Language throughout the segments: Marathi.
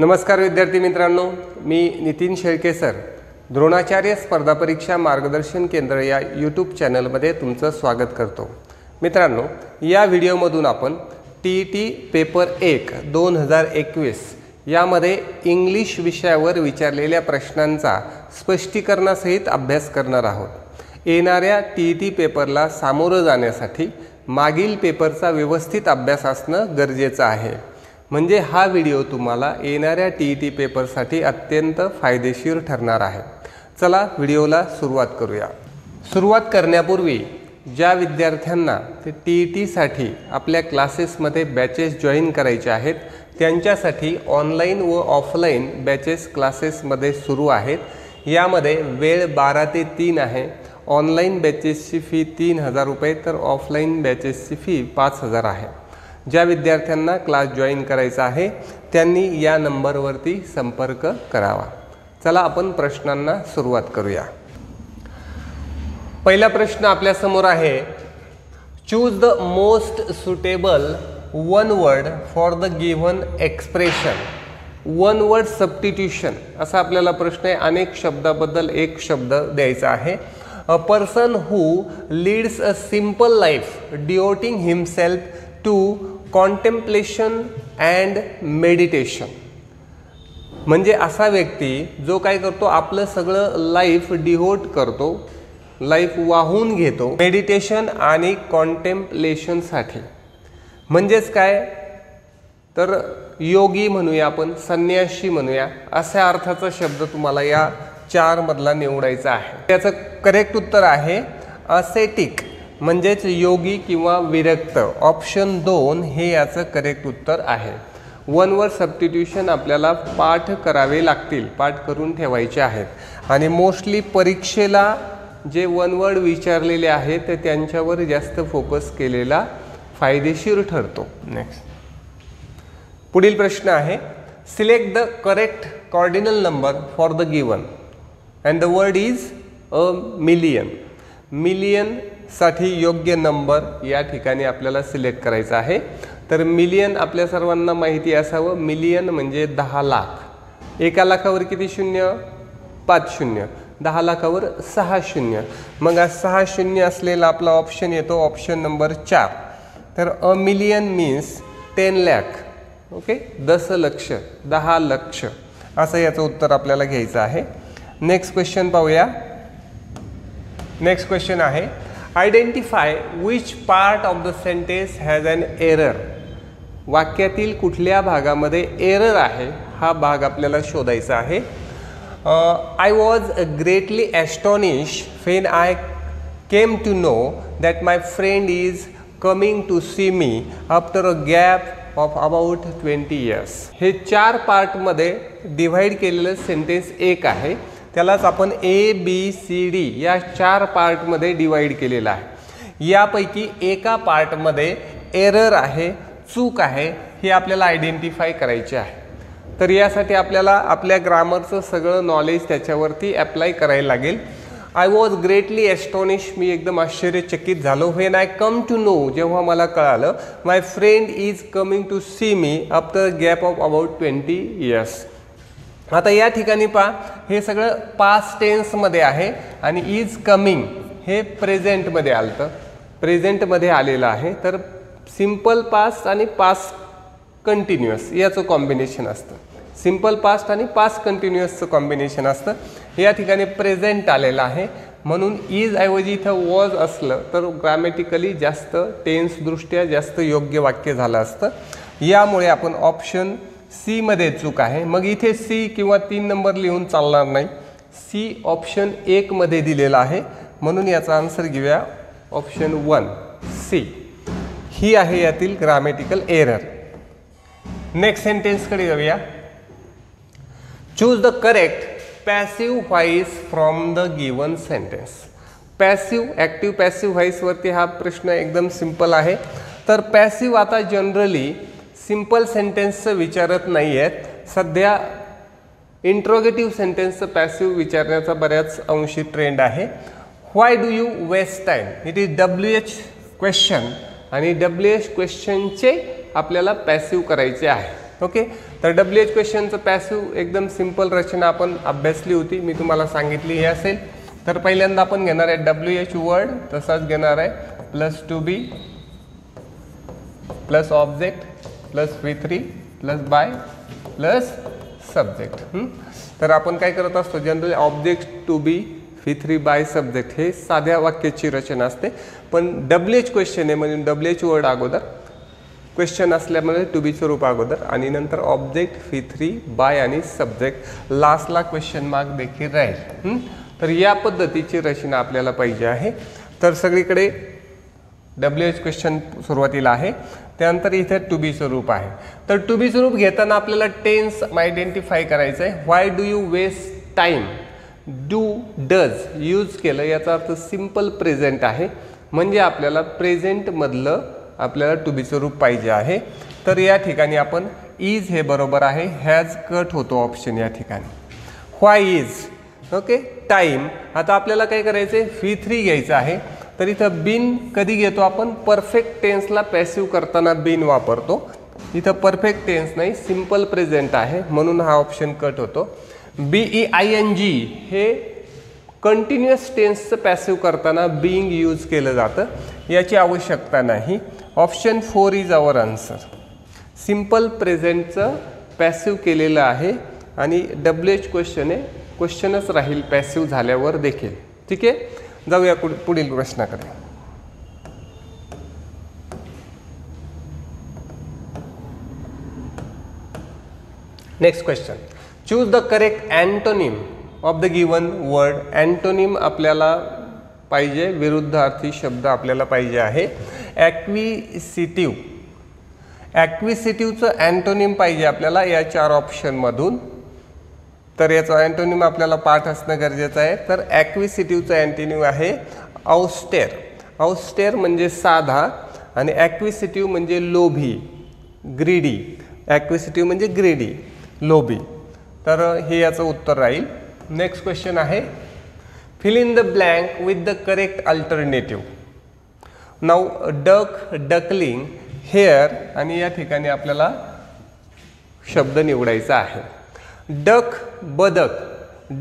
नमस्कार विद्यार्थी मित्रांनो, मी नितीन शेळके सर द्रोणाचार्य स्पर्धा परीक्षा मार्गदर्शन केंद्र या यूट्यूब चॅनलमध्ये तुमचं स्वागत करतो। मित्रांनो, या व्हिडिओमधून आपण टीईटी पेपर 1 2021 यामध्ये इंग्लिश विषयावर विचारलेल्या प्रश्नांचा स्पष्टीकरणासहित अभ्यास करणार आहोत। येणाऱ्या टीईटी पेपरला सामोरं जाण्यासाठी मागील पेपरचा व्यवस्थित अभ्यास असणं गरजेचं आहे। म्हणजे हा व्हिडिओ तुम्हाला येणाऱ्या टीईटी पेपरसाठी अत्यंत फायदेशीर ठरणार आहे। चला व्हिडिओला सुरुवात करूया। सुरुवात करण्यापूर्वी ज्या विद्यार्थ्यांना ते टीईटीसाठी आपल्या क्लासेसमध्ये बॅचेस जॉईन करायचे आहेत त्यांच्यासाठी ऑनलाईन व ऑफलाईन बॅचेस क्लासेसमध्ये सुरू आहेत। यामध्ये वेळ 12 ते 3 आहे। ऑनलाईन बॅचेसची फी 3000 रुपये तर ऑफलाईन बॅचेसची फी 5000 आहे। ज्या विद्यार्थ्यांना क्लास जॉईन करायचा आहे त्यांनी या नंबरवरती संपर्क करावा। चला आपण प्रश्नांना सुरुवात करूया। पहिला प्रश्न आपल्या समोर आहे, choose the most suitable one word for the given expression. One word substitution असा आपल्याला प्रश्न आहे। अनेक शब्दाबद्दल एक शब्द द्यायचा आहे। A person who leads a simple life devoting himself to contemplation and meditation. म्हणजे असा व्यक्ती जो काय करतो, आपलं सगळं लाईफ डिवोट करतो, लाईफ वाहून घेतो मेडिटेशन आणि कॉन्टेम्प्लेशनसाठी। म्हणजेच काय तर योगी म्हणूया आपण, संन्यासी म्हणूया, अशा अर्थाचा शब्द तुम्हाला या 4 मधला निवडायचा आहे। त्याचं करेक्ट उत्तर आहे असेटिक, म्हणजेच योगी किंवा विरक्त। ऑप्शन 2 हे याचं करेक्ट उत्तर आहे। वन वर्ड सबस्टिट्यूशन आपल्याला पाठ करावे लागतील, पाठ करून ठेवायचे आहेत आणि मोस्टली परीक्षेला जे वन वर्ड विचारलेले आहेत ते त्यांच्यावर जास्त फोकस केलेला फायदेशीर ठरतो। नेक्स्ट पुढील प्रश्न आहे, select the correct cardinal number for the given and the word is a million. Million साठी योग्य नंबर या ठिकाणी आपल्याला सिलेक्ट करायचा आहे। तर मिलियन आपल्या सर्वांना माहिती असावं, मिलियन म्हणजे 10 लाख। 1 लाखावर किती शून्य? 5 शून्य। 10 लाखावर 6 शून्य। मग 6 शून्य असलेला आपला ऑप्शन येतो, ऑप्शन नंबर 4। तर a million means 10 lakh. Okay, 10 लक्ष, 10 लक्ष असं याचं उत्तर आपल्याला घ्यायचं आहे। नेक्स्ट क्वेश्चन पाहूया। नेक्स्ट क्वेश्चन आहे, identify which part of the sentence has an error. वाक्यातील कुठल्या भागामध्ये एरर आहे हा भाग आपल्याला शोधायचा आहे। I was greatly astonish when I came to know that my friend is coming to see me after a gap of about 20 years। हे 4 पार्टमध्ये डिव्हाइड केलेलं सेंटेन्स एक आहे। त्यालाच आपण ABCD या 4 पार्टमध्ये डिवाइड केलेला आहे। यापैकी एका पार्टमध्ये एरर आहे, चूक आहे, हे आपल्याला आयडेंटिफाय करायचे आहे। तर यासाठी आपल्याला आपल्या ग्रामरचं सगळं नॉलेज त्याच्यावरती अप्लाय करायला लागेल। आय वॉज ग्रेटली ॲस्टॉनिश, मी एकदम आश्चर्यचकित झालो। When I come to know, जेव्हा मला कळालं, my friend is coming to see me after gap of about 20 years। आता या ठिकाणी पहा, हे सगळं पास्ट टेन्समध्ये आहे आणि इज कमिंग हे प्रेझेंटमध्ये आलं, प्रेझेंटमध्ये आलेलं आहे। तर सिंपल पास्ट आणि पास्ट कंटिन्युअस याचं कॉम्बिनेशन असतं। सिंपल पास्ट आणि पास्ट कंटिन्युअसचं कॉम्बिनेशन असतं। या ठिकाणी प्रेझेंट आलेलं आहे म्हणून इज ऐवजी इथं वॉज असलं तर ग्रामॅटिकली जास्त टेन्सदृष्ट्या जास्त योग्य वाक्य झालं असतं। यामुळे आपण ऑप्शन सी मध्ये चूक आहे। मग इथे सी किंवा 3 नंबर लिहून चालणार नाही। सी ऑप्शन 1 मध्ये दिलेला आहे म्हणून याचा आन्सर घेऊया ऑप्शन 1 सी। ही आहे यातील ग्रामॅटिकल एरर। नेक्स्ट सेंटेन्स कडे जाऊया। Choose the correct passive voice from the given sentence. Passive active passive voice वरती हा प्रश्न एकदम सिंपल आहे। तर पॅसिव्ह आता जनरली सिंपल सेंटेन्सचं विचारत नाही आहेत। सध्या इंट्रोगेटिव्ह सेंटेन्सचं पॅसिव्ह विचारण्याचा बऱ्याच अंशी ट्रेंड आहे। Why do you waste time, it is WH question आणि WH क्वेश्चनचे आपल्याला पॅसिव्ह करायचे आहे। ओके, तर WH क्वेश्चनचं पॅसिव्ह एकदम सिंपल रचना आपण अभ्यासली होती, मी तुम्हाला सांगितली हे असेल. तर पहिल्यांदा आपण घेणार आहे WH वर्ड, तसाच घेणार आहे plus to be plus object plus V3 plus by plus subject. तर आपण काय करत असतो generally object to be V3 by subject हे साध्या वाक्याची रचना असते, पण WH क्वेश्चन आहे म्हणून WH वर्ड अगोदर, क्वेश्चन असल्यामुळे टू बीचं रूप अगोदर आणि नंतर ऑब्जेक्ट V3 बाय आणि सब्जेक्ट लास्टला क्वेश्चन मार्क देखील राहील. तर या पद्धतीची रचना आपल्याला पाहिजे आहे. तर सगळीकडे WH क्वेश्चन सुरुवातीला आहे, त्यानंतर इथे टू बीचं रूप आहे. तर टू बीचं रूप घेताना आपल्याला टेन्स आयडेंटिफाय करायचं आहे. Why do you waste time, do does use केलं याचा अर्थ सिंपल प्रेझेंट आहे, म्हणजे आपल्याला प्रेझेंटमधलं आपल्याला टू बीचं रूप पाहिजे आहे. तर या ठिकाणी आपण इज हे बरोबर आहे, हॅज कट होतो ऑप्शन या ठिकाणी. व्हाय इज ओके टाइम. आता आपल्याला काय करायचं आहे V3 घ्यायचं आहे. तर इथं बीन कधी घेतो आपण, परफेक्ट टेन्सला पॅसिव्ह करताना बीन वापरतो. इथं परफेक्ट टेन्स नाही, सिंपल प्रेझेंट आहे म्हणून हा ऑप्शन कट होतो. BEING हे कंटिन्युअस टेन्सचं पॅसिव्ह करताना बीइंग यूज केलं जातं, याची आवश्यकता नाही. Option 4 is our answer. Simple प्रेझेंटचं पॅसिव्ह केलेलं आहे आणि WH क्वेश्चन आहे, क्वेश्चनच राहील पॅसिव्ह झाल्यावर देखील. ठीक आहे, जाऊया पुढील प्रश्नाकडे. Next question, choose the correct antonym of the given word. Antonym आपल्याला पाहिजे, विरुद्धार्थी शब्द आपल्याला पाहिजे आहे. ॲक्विसिटिव्ह, ॲक्विसिटिव्हचं अँटोनिम पाहिजे आपल्याला या 4 ऑप्शनमधून. तर याचा अँटोनिम आपल्याला पाठ असणं गरजेचं आहे. तर ॲक्विसिटिव्हचं अँटोनिम आहे औस्टेर. औस्टेर म्हणजे साधा आणि ॲक्विसिटिव्ह म्हणजे लोभी, ग्रीडी. ॲक्विसिटिव्ह म्हणजे ग्रीडी, लोभी. तर हे याचं उत्तर राहील. नेक्स्ट क्वेश्चन आहे, fill in the blank with the correct alternative. Now duck, duckling, hare आणि या ठिकाणी आपल्याला शब्द निवडायचा आहे. डक बदक,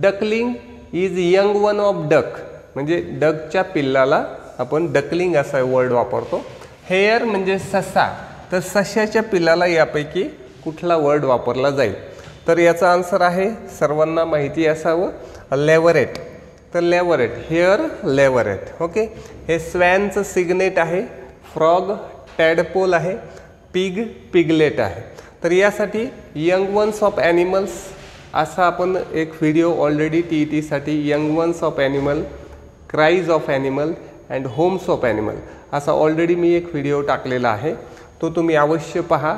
duckling is young one of duck, म्हणजे डकच्या पिल्लाला आपण डकलिंग असा वर्ड वापरतो. हेअर म्हणजे ससा, तर सशाच्या पिल्लाला यापैकी कुठला वर्ड वापरला जाईल. तर याचा आन्सर आहे सर्वांना माहिती असावं लेवरेट. तर लेवरेट, हेअर लेवरेट. ओके, हे स्वॅनचं सिग्नेट आहे, फ्रॉग टॅडपोल आहे, पिग पिगलेट आहे. तर यासाठी यंग वन्स ऑफ ॲनिमल्स असा आपण एक व्हिडिओ ऑलरेडी TETसाठी young ones of animal, cries of animal and homes of animal असा ऑलरेडी मी एक व्हिडिओ टाकलेला आहे, तो तुम्ही अवश्य पहा.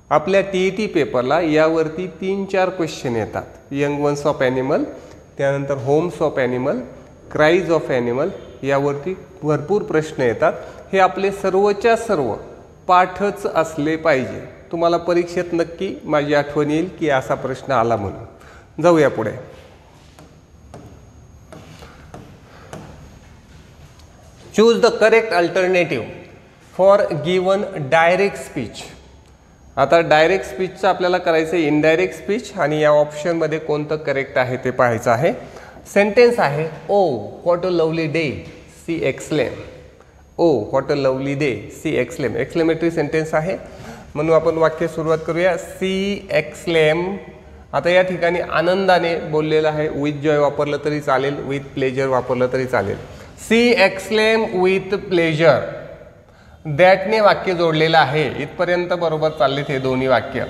आपल्या TET पेपरला यावरती 3-4 क्वेश्चन येतात. यंग वन्स ऑफ ॲनिमल, त्यानंतर homes of animal, cries of animal, यावरती भरपूर प्रश्न येतात. हे आपले सर्वच्या सर्व पाठच असले पाहिजे. तुम्हाला परीक्षेत नक्की माझी आठवण येईल की असा प्रश्न आला म्हणून. जाऊया पुढे. Choose the correct alternative for given direct speech. आता डायरेक्ट स्पीचचं आपल्याला करायचं आहे इनडायरेक्ट स्पीच आणि या ऑप्शनमध्ये कोणतं करेक्ट आहे ते पाहायचं आहे. सेंटेन्स आहे, oh what a lovely day she exclaim. Oh what a lovely day she exclaim, exclamatory sentence आहे म्हणून आपण वाक्य सुरुवात करूया. She exclaim. आता या ठिकाणी आनंदाने बोललेलं आहे, विथ जॉय वापरलं तरी चालेल, विथ प्लेजर वापरलं तरी चालेल. सी एक्सलेम विथ प्लेजर, दॅटने वाक्य जोडलेलं आहे. इथपर्यंत बरोबर चाललेत हे दोन्ही वाक्य.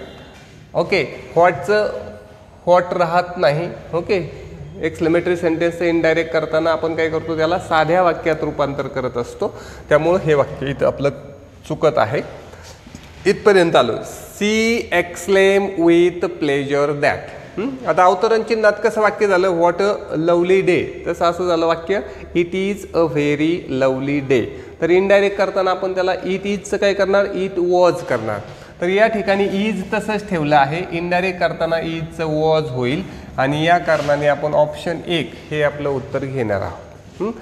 ओके, व्हॉटचं व्हॉट राहत नाही. ओके, एक्सक्लेमेटरी सेंटेन्सचं इनडायरेक्ट करताना आपण काय करतो, त्याला साध्या वाक्यात रूपांतर करत असतो, त्यामुळं हे वाक्य इथं आपलं चुकत आहे. इथपर्यंत आलो. She exclaim with pleasure that. आता अवतरण चिन्हात कसं वाक्य झालं, व्हॉट अ लवली डे, तसं असं झालं वाक्य it is a very lovely day. तर इनडायरेक्ट करताना आपण त्याला इट इजचं काय करणार, इट वॉज करणार. तर या ठिकाणी इज तसंच ठेवलं आहे, इनडायरेक्ट करताना इजचं वॉज होईल आणि या कारणाने आपण ऑप्शन 1 हे आपलं उत्तर घेणार आहोत.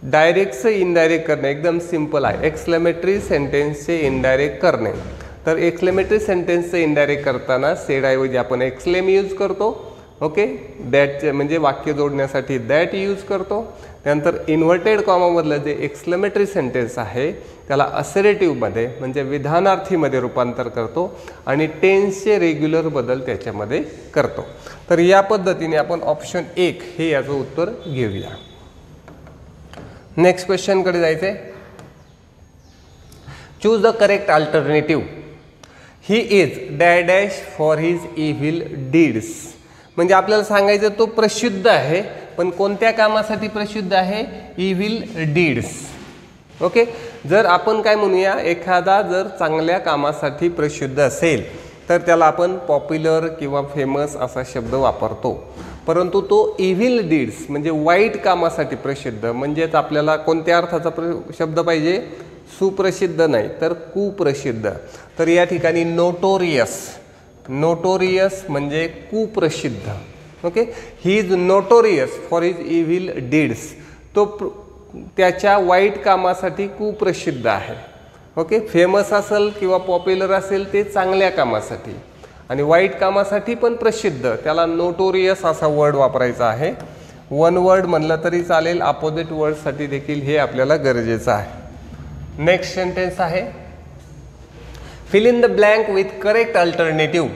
डायरेक्टचं इनडायरेक्ट करणे एकदम सिंपल आहे. एक्सक्लेमेटरी सेंटेन्सचे इनडायरेक्ट करणे. तर एक्सक्लेमेटरी सेंटेन्सचं इनडायरेक्ट करताना सेड ऐवजी आपण एक्सक्लेम यूज करतो. ओके, दॅट म्हणजे वाक्य जोडण्यासाठी दॅट यूज करतो. त्यानंतर इन्व्हर्टेड कॉमामधलं जे एक्सक्लेमेटरी सेंटेन्स आहे त्याला असरेटिव्हमध्ये म्हणजे विधानार्थीमध्ये रूपांतर करतो आणि टेन्सचे रेग्युलर बदल त्याच्यामध्ये करतो. तर या पद्धतीने आपण ऑप्शन 1 हे याचं उत्तर घेऊया. नेक्स्ट क्वेश्चनकडे जायचं आहे. Choose the correct alternative. He is dash for his evil deeds. म्हणजे आपल्याला सांगायचं तो प्रसिद्ध आहे, पण कोणत्या कामासाठी प्रसिद्ध आहे? Evil deeds. ओके, जर आपण काय म्हणूया, एखादा जर चांगल्या कामासाठी प्रसिद्ध असेल तर त्याला आपण पॉप्युलर किंवा फेमस असा शब्द वापरतो. परंतु तो इव्हिल डीड्स म्हणजे वाईट कामासाठी प्रसिद्ध, म्हणजेच आपल्याला कोणत्या अर्थाचा शब्द पाहिजे? सुप्रसिद्ध नाही तर कुप्रसिद्ध. तर या ठिकाणी नोटोरियस. नोटोरियस म्हणजे कुप्रसिद्ध. Okay, he is notorious for his evil deeds. तो त्याच्या वाईट कामासाठी कुप्रसिद्ध आहे. ओके, फेमस असेल किंवा पॉप्युलर असेल ते चांगल्या कामासाठी, आणि वाईट कामासाठी पण प्रसिद्ध, त्याला नोटोरियस असा वर्ड वापरायचा आहे. वन वर्ड म्हणलं तरी चालेल, अपोजिट वर्डसाठी देखील हे आपल्याला गरजेचं आहे. नेक्स्ट सेंटेन्स आहे, fill in the blank with correct alternative.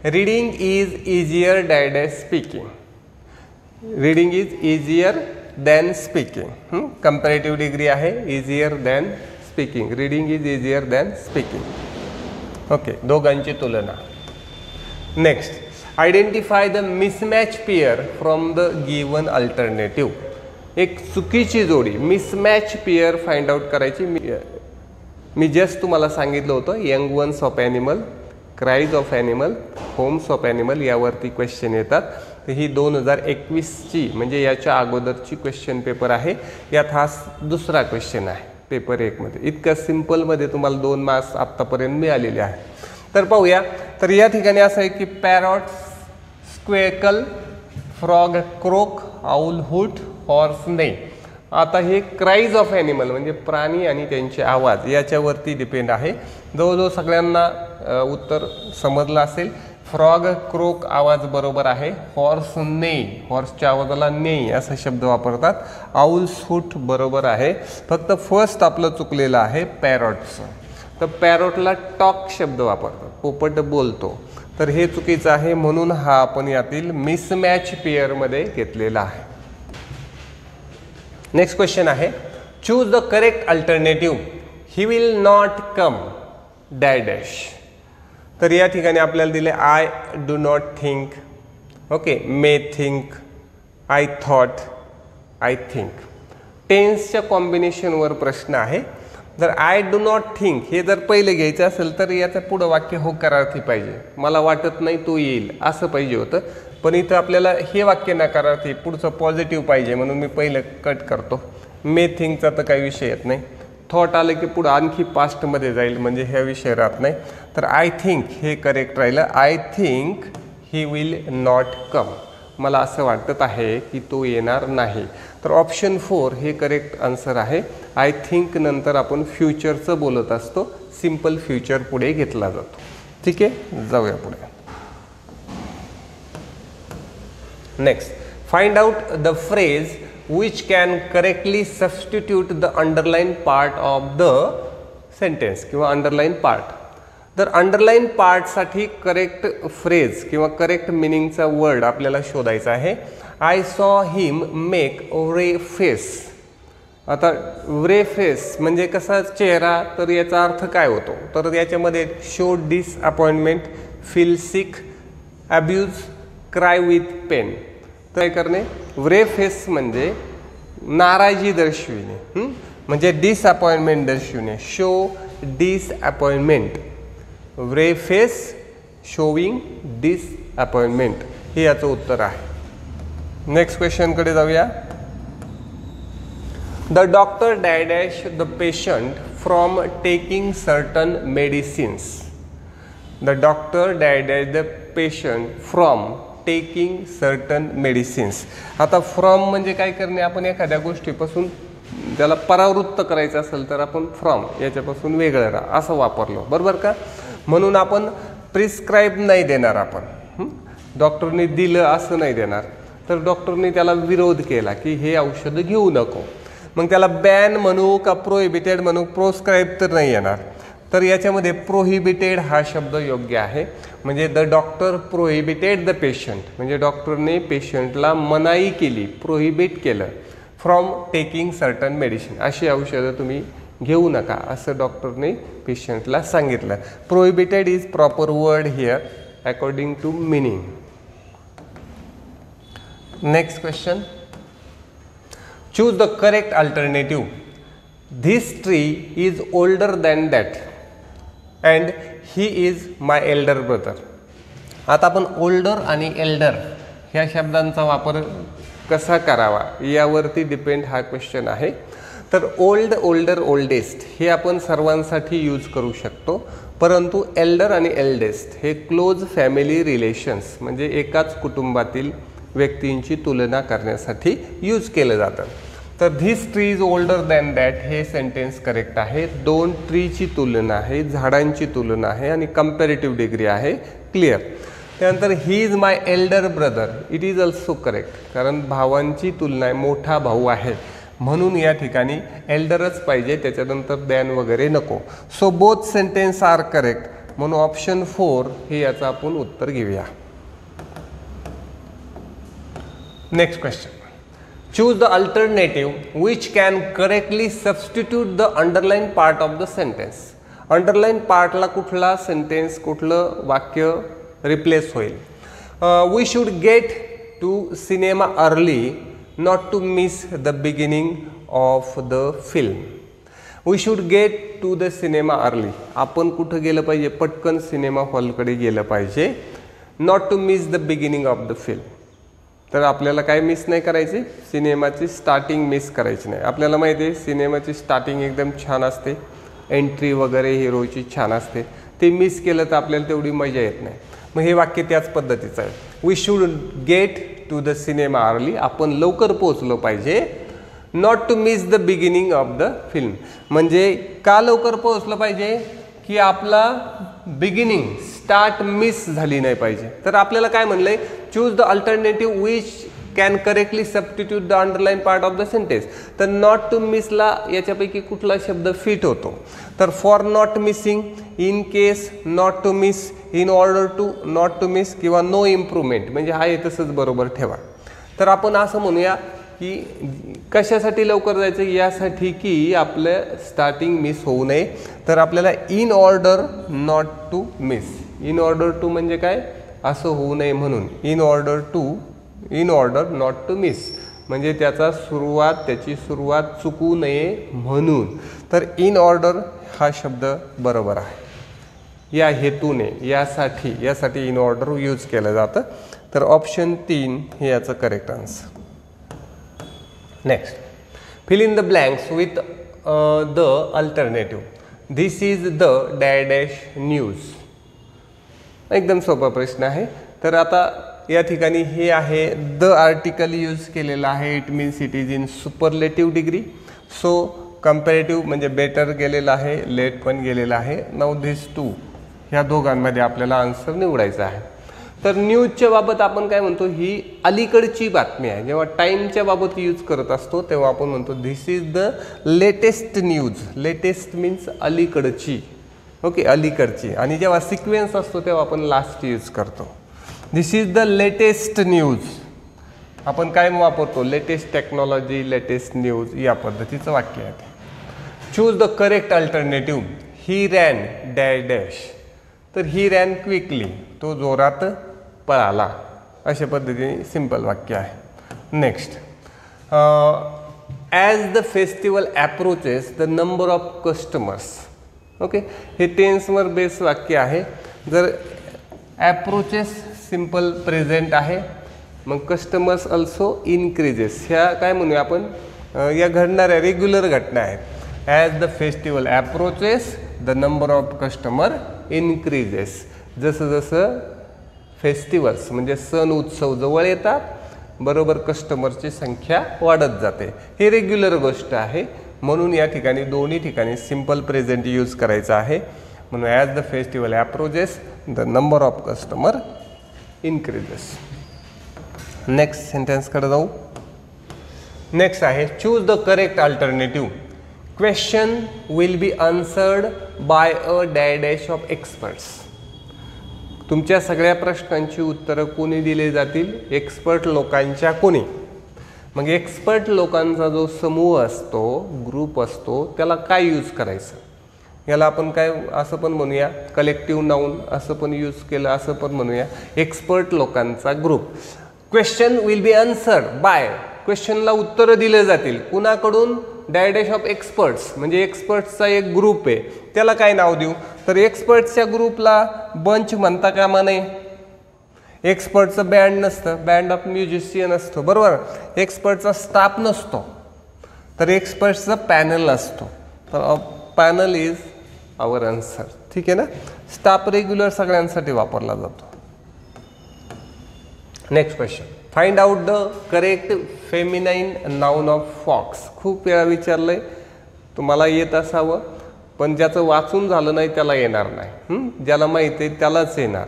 Reading is easier dash speaking. Reading is easier than speaking. Comparative degree आहे, easier than speaking. Reading is easier than speaking. Okay, दोघांची तुलना. Next, identify the mismatch pair from the given alternative. एक चुकीची जोडी, मिसमॅच पेअर फाइंड आउट करायची. मी जस्ट तुम्हाला सांगितलं होतं, young ones of animal, cries of animal, homes of animal यावरती क्वेश्चन येतात. तर ही 2021ची म्हणजे याच्या अगोदरची क्वेश्चन पेपर आहे. यात हा दुसरा क्वेश्चन आहे पेपर 1 मध्ये. इतकं सिम्पलमध्ये तुम्हाला 2 मार्क्स आत्तापर्यंत मिळालेले आहे. तर पाहूया. तर या ठिकाणी असं आहे की parrot, squeak, frog, croak, owl, hoot, horse नाही. आता हे क्राईज ऑफ ॲनिमल म्हणजे प्राणी आणि त्यांचे आवाज याच्यावरती डिपेंड आहे. जवळजवळ सगळ्यांना उत्तर समजलं असेल. फ्रॉग, क्रोक आवाज बरोबर आहे. हॉर्स नेई, हॉर्सच्या आवाजाला नेई असा शब्द वापरतात. आउल्स, हुट बरोबर आहे. फक्त फर्स्ट आपलं चुकलेलं आहे पॅरॉटचं. तर पॅरॉटला टॉक शब्द वापरतात, पोपट बोलतो. तर हे चुकीचं आहे, म्हणून हा आपण यातील मिसमॅच पेअरमध्ये घेतलेला आहे. नेक्स्ट क्वेश्चन आहे, choose the correct alternative. He will not come dash. तर या ठिकाणी आपल्याला दिले I do not think. Okay, may think, I thought, I think. टेन्सच्या कॉम्बिनेशनवर प्रश्न आहे. जर आय डू नॉट थिंक हे जर पहिले घ्यायचं असेल तर याचं पुढं वाक्य होकारार्थी पाहिजे. मला वाटत नाही तो येईल असं पाहिजे होतं, पण इथं आपल्याला हे वाक्य नकारार्थी, पुढचं पॉझिटिव्ह पाहिजे, म्हणून मी पहिलं कट करतो. मे थिंकचा तर काही विषय येत नाही. थॉट आलं की पुढं आणखी पास्टमध्ये जाईल, म्हणजे ह्या विषय राहत नाही. तर आय थिंक हे करेक्ट राहिलं. I think he will not कम. मला असं वाटत आहे की तो येणार नाही. तर ऑप्शन 4 हे करेक्ट आन्सर आहे. आय थिंक नंतर आपण फ्युचरचं बोलत असतो, सिम्पल फ्युचर पुढे घेतला जातो. ठीक आहे, जाऊया पुढे. Next, find out the phrase which can correctly substitute the underlined part of the sentence किंवा underlined part. तर अंडरलाईन पार्टसाठी करेक्ट फ्रेज किंवा करेक्ट मिनिंगचा वर्ड आपल्याला शोधायचा आहे. I saw him make ray face. आता रे फेस म्हणजे कसा चेहरा, तर याचा अर्थ काय होतो? तर याच्यामध्ये show disappointment, feel sick, abuse, cry with pain. तर काय करणे, व्रे फेस म्हणजे नाराजी दर्शविणे, म्हणजे डिसअपॉइंटमेंट दर्शविणे. Show disappointment, wry face showing disappointment, हे याचं उत्तर आहे. नेक्स्ट क्वेश्चनकडे जाऊया. The doctor dash the patient from taking certain medicines. The doctor dash the patient from taking certain medicines. आता फ्रॉम म्हणजे काय करणे, आपण एखाद्या गोष्टीपासून त्याला परावृत्त करायचं असेल तर आपण फ्रॉम याच्यापासून वेगळं राहा असं वापरलो, बरोबर का? म्हणून आपण प्रिस्क्राईब नाही देणार आपण, डॉक्टरने दिलं असं नाही देणार. तर डॉक्टरने त्याला विरोध केला की हे औषध घेऊ नको, मग त्याला बॅन म्हणू का प्रोहिबिटेड म्हणू, प्रोस्क्राईब तर नाही येणार. तर याच्यामध्ये प्रोहिबिटेड हा शब्द योग्य आहे. म्हणजे the doctor prohibited the patient, म्हणजे डॉक्टरने पेशंटला मनाई केली, प्रोहिबिट केलं फ्रॉम टेकिंग सर्टन मेडिसिन, अशी औषधं तुम्ही घेऊ नका असं डॉक्टरने पेशंटला सांगितलं. Prohibited is proper word here according to meaning. Next question, choose the correct alternative. This tree is older than that and he is my elder brother. आता आपण ओल्डर आणि एल्डर ह्या शब्दांचा वापर कसा करावा यावरती डिपेंड हा क्वेश्चन आहे. तर ओल्ड, ओल्डर, ओल्डेस्ट हे आपण सर्वांसाठी यूज करू शकतो, परंतु एल्डर आणि एल्डेस्ट हे क्लोज फॅमिली रिलेशन्स म्हणजे एकाच कुटुंबातील व्यक्तींची तुलना करण्यासाठी यूज केलं जातं. तर this tree is older than that हे सेंटेन्स करेक्ट आहे. दोन ट्रीची तुलना आहे, झाडांची तुलना आहे आणि कंपॅरेटिव्ह डिग्री आहे, क्लिअर. त्यानंतर ही is my elder brother, it is also correct, कारण भावांची तुलना आहे, मोठा भाऊ आहे म्हणून या ठिकाणी एल्डरच पाहिजे, त्याच्यानंतर दॅन वगैरे नको. So both sentence are correct, म्हणून ऑप्शन 4 हे याचं आपण उत्तर घेऊया. Next question, choose the alternative which can correctly substitute the underline part of the sentence. Underline पार्टला कुठला सेंटेन्स, कुठलं वाक्य रिप्लेस होईल. We should get to cinema early not to miss the beginning of the film. We should get to the cinema early. आपण कुठं गेलं पाहिजे, पटकन सिनेमा हॉलकडे गेलं पाहिजे. not to miss the beginning of the film. तर आपल्याला काय मिस नाही करायची, सिनेमाची स्टार्टिंग मिस करायची नाही. आपल्याला माहिती आहे सिनेमाची स्टार्टिंग एकदम छान असते, एंट्री वगैरे हिरोची छान असते, ते मिस केलं तर आपल्याला तेवढी मजा येत नाही. मग हे वाक्य त्याच पद्धतीचं आहे. We should get to the cinema early, आपण लवकर पोहोचलो पाहिजे. Not to miss the beginning of the film, म्हणजे का लवकर पोहोचलं पाहिजे की आपला बिगिनिंग स्टार्ट मिस झाली नाही पाहिजे. तर आपल्याला काय म्हणलंय, choose the alternative which can correctly substitute the underline part of the sentence. तर नॉट टू मिसला याच्यापैकी कुठला शब्द फिट होतो. तर for not missing, in case, not to miss, in order to, not to miss किंवा नो इम्प्रूव्हमेंट, म्हणजे हा तसंच बरोबर ठेवा. तर आपण असं म्हणूया की कशासाठी लवकर जायचं, यासाठी की आपलं स्टार्टिंग मिस होऊ नये. तर आपल्याला in order not to miss, in order to म्हणजे काय, असं होऊ नये म्हणून. In order not to miss म्हणजे त्याची सुरुवात चुकू नये म्हणून. तर इन ऑर्डर हा शब्द बरोबर आहे. या हेतूने, यासाठी इन ऑर्डर यूज केलं जातं. तर ऑप्शन 3 हे याचं correct answer. Next, fill in the blanks with the alternative. This is the dash news. एकदम सोपा प्रश्न आहे. तर आता या ठिकाणी हे आहे द आर्टिकल यूज केलेलं आहे, it means it is in superlative degree. So comparative म्हणजे बेटर गेलेलं आहे, लेट पण गेलेलं आहे. नाऊ धिस टू, ह्या दोघांमध्ये आपल्याला आन्सर निवडायचा आहे. तर न्यूजच्या बाबत आपण काय म्हणतो, ही अलीकडची बातमी आहे. जेव्हा टाईमच्या बाबत यूज करत असतो तेव्हा आपण म्हणतो this is the latest news. Latest means अलीकडची, ओके, अलीकडची. आणि जेव्हा सिक्वेन्स असतो तेव्हा आपण लास्ट यूज करतो. This is the latest news. आपण काय वापरतो, लेटेस्ट टेक्नॉलॉजी, लेटेस्ट न्यूज, या पद्धतीचं वाक्य आहे. Choose the correct alternative. He ran dash dash. तर ही रॅन क्विकली, तो जोरात पळाला, अशा पद्धतीने सिंपल वाक्य आहे. Next, as the festival approaches the number of customers. Okay, हे टेन्सवर बेस वाक्य आहे. जर ॲप्रोचेस सिंपल प्रेझेंट आहे, मग कस्टमर्स ऑल्सो इन्क्रीजेस. ह्या काय म्हणूया आपण, या घडणाऱ्या रेग्युलर घटना आहेत. As the festival approaches the number of customer increases. जसं जसं फेस्टिवल्स म्हणजे सण उत्सव जवळ येतात, बरोबर कस्टमरची संख्या वाढत जाते. हे रेग्युलर गोष्ट आहे, म्हणून या ठिकाणी दोन्ही ठिकाणी सिंपल प्रेझेंट यूज करायचं आहे. म्हणून as the festival approaches the number of customer increases. Next सेंटेन्सकडे जाऊ. नेक्स्ट आहे choose the correct alternative. Question will be answered by a dash of experts. तुमच्या सगळ्या प्रश्नांची उत्तरं कोणी दिली जातील? एक्सपर्ट लोकांच्या कोणी. मग एक्सपर्ट लोकांचा जो समूह असतो, ग्रुप असतो, त्याला काय यूज करायचं? याला आपण काय असं पण म्हणूया, कलेक्टिव्ह नाऊन असं पण यूज केलं, असं पण म्हणूया एक्सपर्ट लोकांचा group. Question will be answered by, क्वेश्चनला उत्तरं दिले जातील कुणाकडून? डॅश ऑफ एक्सपर्ट्स, म्हणजे एक्सपर्ट्सचा एक ग्रुप आहे, त्याला काय नाव देऊ? तर एक्सपर्ट्सच्या ग्रुपला बंच म्हणता कामा नये. एक्सपर्टचं बँड नसतं, बँड ऑफ म्युझिशियन असतो, बरोबर. एक्सपर्टचा स्टाफ नसतो, तर एक्सपर्ट्सचा पॅनल असतो. तर पॅनल इज आवर आन्सर. ठीक आहे ना. स्टाफ रेग्युलर सगळ्यांसाठी वापरला जातो. Next question, find out the correct feminine noun of fox. खूप वेळा विचारलंय, तुम्हाला येत असावं, पण ज्याचं वाचून झालं नाही त्याला येणार नाही. ज्याला माहिती आहे त्यालाच येणार.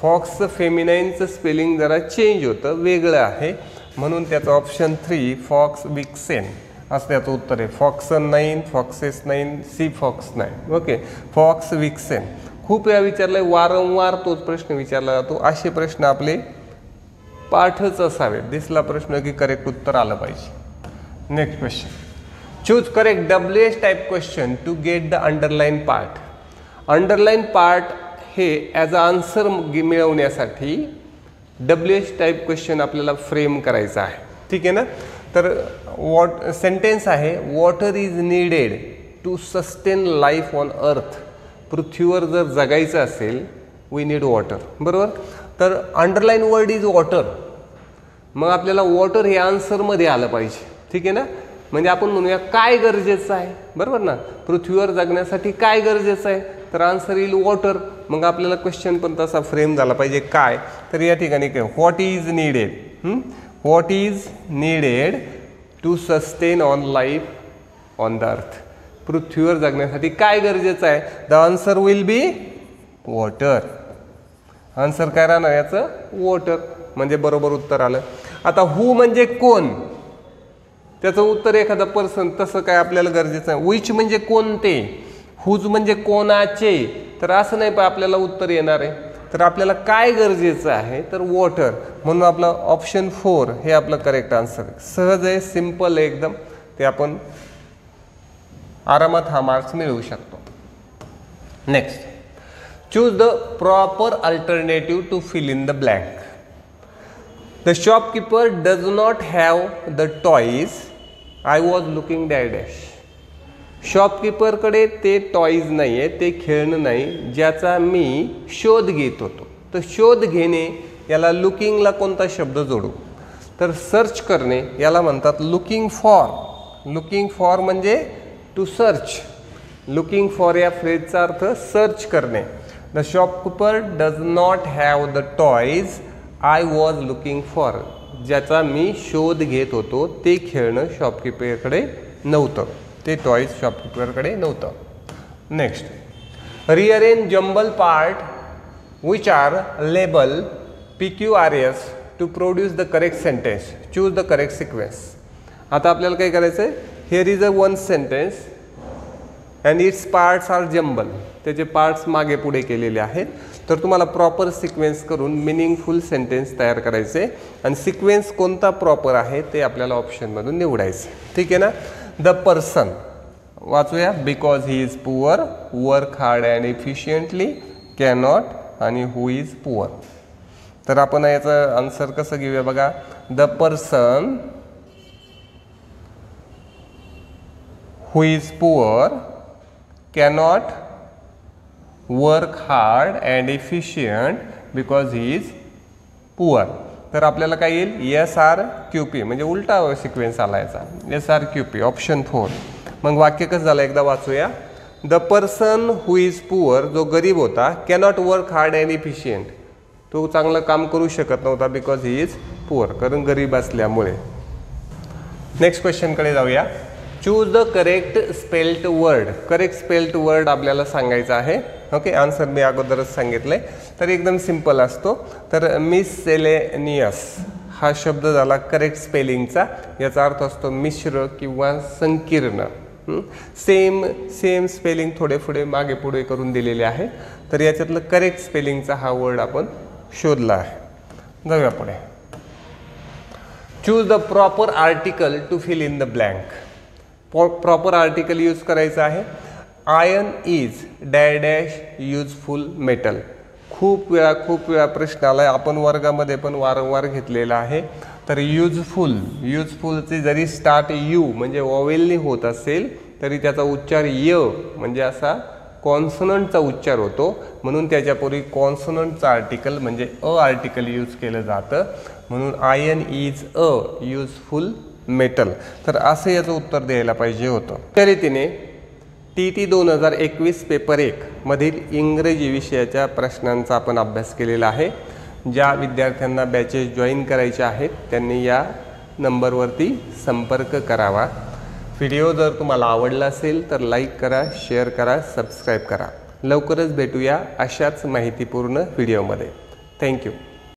फॉक्सचं फेमिनाईनचं स्पेलिंग जरा चेंज होतं, वेगळं आहे, म्हणून त्याचं ऑप्शन 3 फॉक्स विक्सेन असं त्याचं उत्तर आहे. Foxen 9, foxes 9, she fox 9. Okay, fox vixen. खूप वेळा विचारलंय, वारंवार तोच प्रश्न विचारला जातो. असे प्रश्न आपले पाठच असावे. दिसला प्रश्न की करेक्ट उत्तर आलं पाहिजे. Next question, choose correct WH type question to get the underline part. Underline part हे ॲज अ आन्सर मिळवण्यासाठी WH टाईप क्वेश्चन आपल्याला फ्रेम करायचा आहे. ठीक आहे ना. तर सेंटेन्स आहे, water is needed to sustain life on earth. पृथ्वीवर जर जगायचं असेल, वी नीड वॉटर, बरोबर. तर अंडरलाईन वर्ड इज वॉटर. मग आपल्याला वॉटर हे आन्सरमध्ये आलं पाहिजे. ठीक आहे ना. म्हणजे आपण म्हणूया काय गरजेचं आहे, बरोबर ना. पृथ्वीवर जगण्यासाठी काय गरजेचं आहे, तर आन्सर येईल वॉटर. मग आपल्याला क्वेश्चन पण तसा फ्रेम झाला पाहिजे. काय? तर या ठिकाणी काय, what is needed. What is needed to sustain on life on the earth. पृथ्वीवर जगण्यासाठी काय गरजेचं आहे? The answer will be water. Answer काय राहणार याचं? वॉटर. म्हणजे बरोबर उत्तर आलं. आता हू म्हणजे कोण, त्याचं उत्तर एखादा पर्सन, तसं काय आपल्याला गरजेचं आहे. विच म्हणजे कोणते, हुज म्हणजे कोणाचे. तर असं नाही पण आपल्याला उत्तर येणार आहे. तर आपल्याला काय गरजेचं आहे, तर वॉटर. म्हणून आपलं ऑप्शन 4 हे आपलं करेक्ट आन्सर आहे. सहज आहे, सिम्पल आहे एकदम. ते आपण आरामात हा मार्क्स मिळवू शकतो. Next, choose the proper alternative to fill in the blank. The shopkeeper does not have the toys I was looking dash. शॉपकीपरकडे ते टॉईज नाही आहे, ते खेळणं नाही, ज्याचा मी शोध घेत होतो. तर शोध घेणे याला लुकिंगला कोणता शब्द जोडू, तर सर्च करणे याला म्हणतात लुकिंग फॉर. लुकिंग फॉर म्हणजे टू सर्च. लुकिंग फॉर या फ्रेजचा अर्थ सर्च करणे. The shopkeeper does not have the toys I was looking for. ज्याचा मी शोध घेत होतो ते खेळणं शॉपकीपरकडे नव्हतं, ते टॉईज शॉपकीपरकडे नव्हतं. Next, rearrange jumble part which are label PQRS to produce the correct sentence. Choose the correct sequence. आता आपल्याला काय करायचं आहे, here is a one sentence and its parts are jumble. त्याचे पार्ट्स मागे पुढे केलेले आहेत. तर तुम्हाला प्रॉपर सिक्वेन्स करून मिनिंगफुल सेंटेन्स तयार करायचे. आणि सिक्वेन्स कोणता प्रॉपर आहे ते आपल्याला ऑप्शनमधून निवडायचं. ठीक आहे ना. द पर्सन वाचूया. Because he is poor, work hard and efficiently, cannot आणि हू इज पुअर. तर आपण याचं आन्सर कसं घेऊया बघा. The person who is poor cannot work hard and efficient because he is poor. तर आपल्याला काय येईल, SRQP म्हणजे उलटा सिक्वेन्स आला याचा. SRQP option 4. मग वाक्य कसं झालं एकदा वाचूया. The person who is poor, जो गरीब होता, cannot work hard and efficient, तो चांगलं काम करू शकत नव्हता बिकॉज ही इज पुअर, कारण गरीब असल्यामुळे. नेक्स्ट क्वेश्चनकडे जाऊया. Choose the correct spelt word. Correct spelt word आपल्याला सांगायचं आहे. ओके, आन्सर मी अगोदरच सांगितलंय. तर एकदम सिंपल असतो. तर मिससेलेनियस हा शब्द झाला करेक्ट स्पेलिंगचा. याचा अर्थ असतो मिश्र किंवा संकीर्ण. सेम स्पेलिंग थोडे पुढे मागे पुढे करून दिलेले आहे. तर याच्यातलं करेक्ट स्पेलिंगचा हा वर्ड आपण शोधला आहे. जाऊया पुढे. Choose the proper article to fill in the blank. Proper article use करायचं आहे. Iron is dash dash useful metal. खूप वेळा प्रश्न आला आहे, आपण वर्गामध्ये पण वारंवार घेतलेला आहे. तर युजफुलचे जरी स्टार्ट यू म्हणजे वॉवेलनी होत असेल तरी त्याचा उच्चार य म्हणजे असा कॉन्सोनंटचा उच्चार होतो. म्हणून त्याच्यापूर्वी कॉन्सोनंटचा आर्टिकल म्हणजे अ आर्टिकल यूज केलं जातं. म्हणून iron is a useful metal. तर असं याचं उत्तर द्यायला पाहिजे होतं. त्या रीतीने TT 2021 पेपर 1 मधील इंग्रजी विषयाच्या प्रश्नांचा आपण अभ्यास केलेला आहे. ज्या विद्यार्थ्यांना बॅचेस जॉईन करायचे आहेत त्यांनी या नंबरवरती संपर्क करावा. व्हिडिओ जर तुम्हाला आवडला असेल तर लाईक करा, शेअर करा, सबस्क्राईब करा. लवकरच भेटूया अशाच माहितीपूर्ण व्हिडिओमध्ये. थँक्यू.